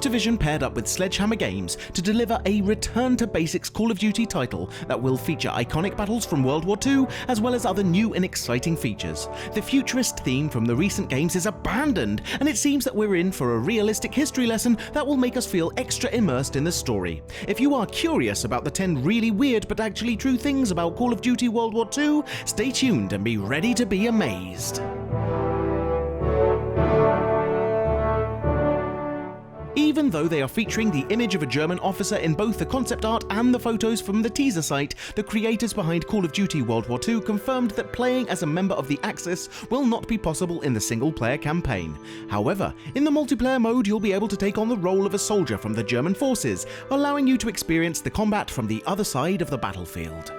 Activision paired up with Sledgehammer Games to deliver a return-to-basics Call of Duty title that will feature iconic battles from World War II, as well as other new and exciting features. The futurist theme from the recent games is abandoned, and it seems that we're in for a realistic history lesson that will make us feel extra immersed in the story. If you are curious about the 10 really weird but actually true things about Call of Duty World War II, stay tuned and be ready to be amazed. Even though they are featuring the image of a German officer in both the concept art and the photos from the teaser site, the creators behind Call of Duty World War II confirmed that playing as a member of the Axis will not be possible in the single-player campaign. However, in the multiplayer mode you'll be able to take on the role of a soldier from the German forces, allowing you to experience the combat from the other side of the battlefield.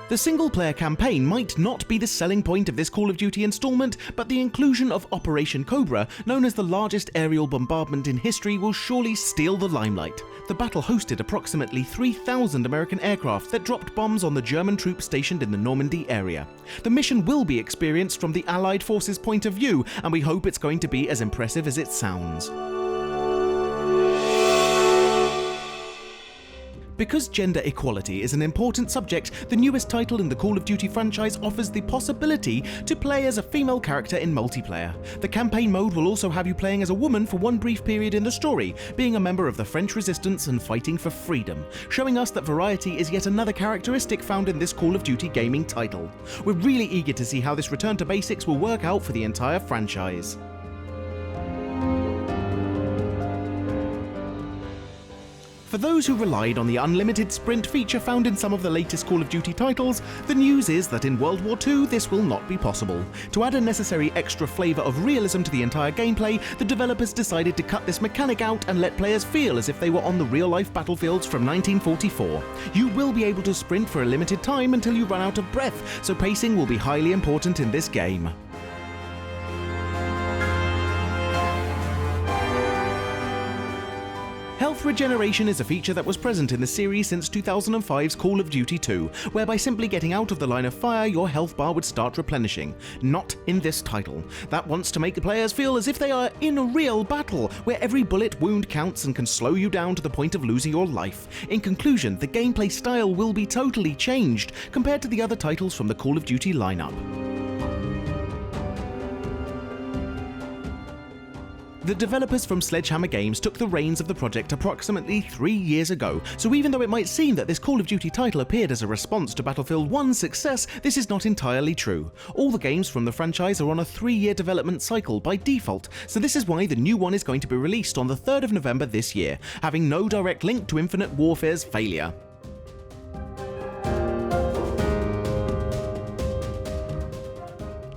The single-player campaign might not be the selling point of this Call of Duty installment, but the inclusion of Operation Cobra, known as the largest aerial bombardment in history, will surely steal the limelight. The battle hosted approximately 3,000 American aircraft that dropped bombs on the German troops stationed in the Normandy area. The mission will be experienced from the Allied forces' point of view, and we hope it's going to be as impressive as it sounds. Because gender equality is an important subject, the newest title in the Call of Duty franchise offers the possibility to play as a female character in multiplayer. The campaign mode will also have you playing as a woman for one brief period in the story, being a member of the French resistance and fighting for freedom, showing us that variety is yet another characteristic found in this Call of Duty gaming title. We're really eager to see how this return to basics will work out for the entire franchise. For those who relied on the unlimited sprint feature found in some of the latest Call of Duty titles, the news is that in World War II this will not be possible. To add a necessary extra flavour of realism to the entire gameplay, the developers decided to cut this mechanic out and let players feel as if they were on the real-life battlefields from 1944. You will be able to sprint for a limited time until you run out of breath, so pacing will be highly important in this game. Health regeneration is a feature that was present in the series since 2005's Call of Duty 2, whereby simply getting out of the line of fire, your health bar would start replenishing. Not in this title. That wants to make the players feel as if they are in a real battle, where every bullet wound counts and can slow you down to the point of losing your life. In conclusion, the gameplay style will be totally changed compared to the other titles from the Call of Duty lineup. The developers from Sledgehammer Games took the reins of the project approximately 3 years ago, so even though it might seem that this Call of Duty title appeared as a response to Battlefield 1's success, this is not entirely true. All the games from the franchise are on a 3-year development cycle by default, so this is why the new one is going to be released on the 3rd of November this year, having no direct link to Infinite Warfare's failure.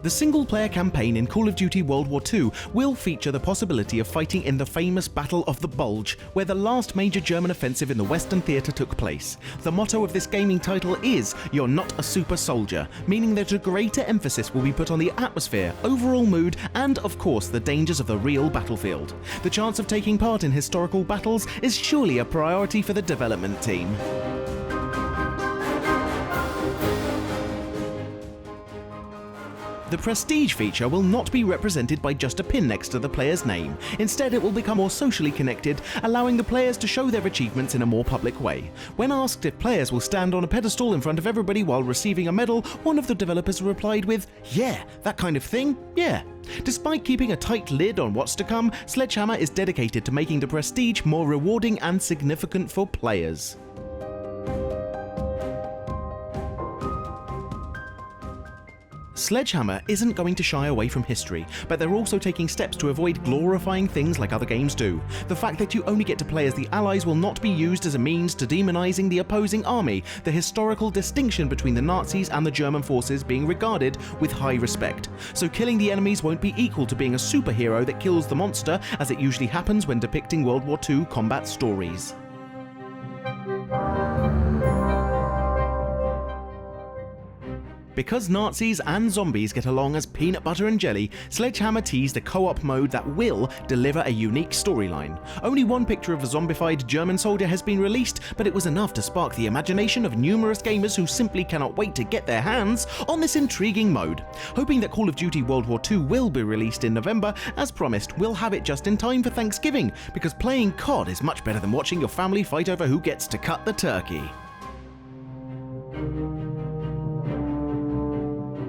The single-player campaign in Call of Duty World War II will feature the possibility of fighting in the famous Battle of the Bulge, where the last major German offensive in the Western theatre took place. The motto of this gaming title is, "You're not a super soldier," meaning that a greater emphasis will be put on the atmosphere, overall mood, and of course the dangers of the real battlefield. The chance of taking part in historical battles is surely a priority for the development team. The Prestige feature will not be represented by just a pin next to the player's name. Instead, it will become more socially connected, allowing the players to show their achievements in a more public way. When asked if players will stand on a pedestal in front of everybody while receiving a medal, one of the developers replied with, "Yeah, that kind of thing, yeah." Despite keeping a tight lid on what's to come, Sledgehammer is dedicated to making the Prestige more rewarding and significant for players. Sledgehammer isn't going to shy away from history, but they're also taking steps to avoid glorifying things like other games do. The fact that you only get to play as the Allies will not be used as a means to demonizing the opposing army, the historical distinction between the Nazis and the German forces being regarded with high respect. So killing the enemies won't be equal to being a superhero that kills the monster, as it usually happens when depicting World War II combat stories. Because Nazis and zombies get along as peanut butter and jelly, Sledgehammer teased a co-op mode that will deliver a unique storyline. Only one picture of a zombified German soldier has been released, but it was enough to spark the imagination of numerous gamers who simply cannot wait to get their hands on this intriguing mode. Hoping that Call of Duty World War II will be released in November, as promised, we'll have it just in time for Thanksgiving, because playing COD is much better than watching your family fight over who gets to cut the turkey.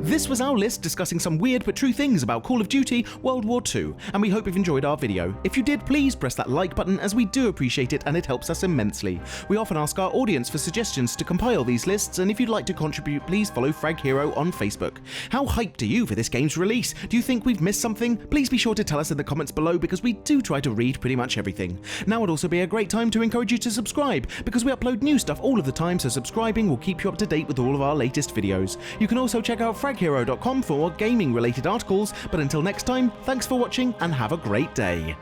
This was our list discussing some weird but true things about Call of Duty World War II, and we hope you've enjoyed our video. If you did, please press that like button, as we do appreciate it and it helps us immensely. We often ask our audience for suggestions to compile these lists, and if you'd like to contribute, please follow Frag Hero on Facebook. How hyped are you for this game's release? Do you think we've missed something? Please be sure to tell us in the comments below, because we do try to read pretty much everything. Now would also be a great time to encourage you to subscribe, because we upload new stuff all of the time, so subscribing will keep you up to date with all of our latest videos. You can also check out fraghero.com for more gaming related articles, but until next time, thanks for watching and have a great day.